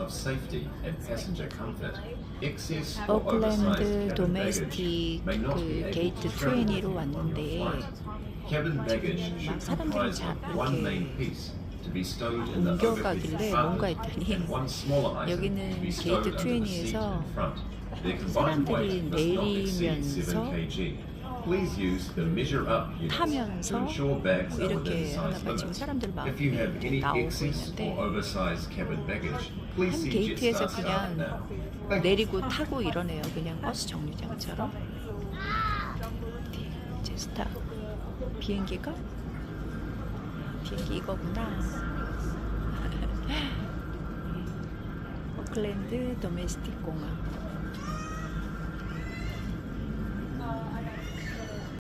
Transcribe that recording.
of safety and passenger comfort. Excess or 오클랜드 oversized cabin 도메스틱 baggage may not be 그 able 게이트 to travel with 20로 you on your 왔는데 flight. Cabin baggage should comprise of one main piece to be stowed in the overhead 옮겨가길래 뭔가 compartment 했더니 and one smaller item to 여기는 be stowed 게이트 under the seat 20에서 in front. Their combined weight must not exceed 7 내리면서 kg. Please use the measure up units to 타면서 ensure bags are within 이렇게 size 하다가 지금 limits. 사람들 막 If you have any 나오고 excess 있는데 or oversized cabin baggage, please 한 see 게이트에서 Jetstar staff 그냥 now. Thank you. 내리고 타고 이러네요. 그냥 버스 정류장처럼. 제스타 비행기가? 비행기 이거구나. 오클랜드 도메스틱 공항.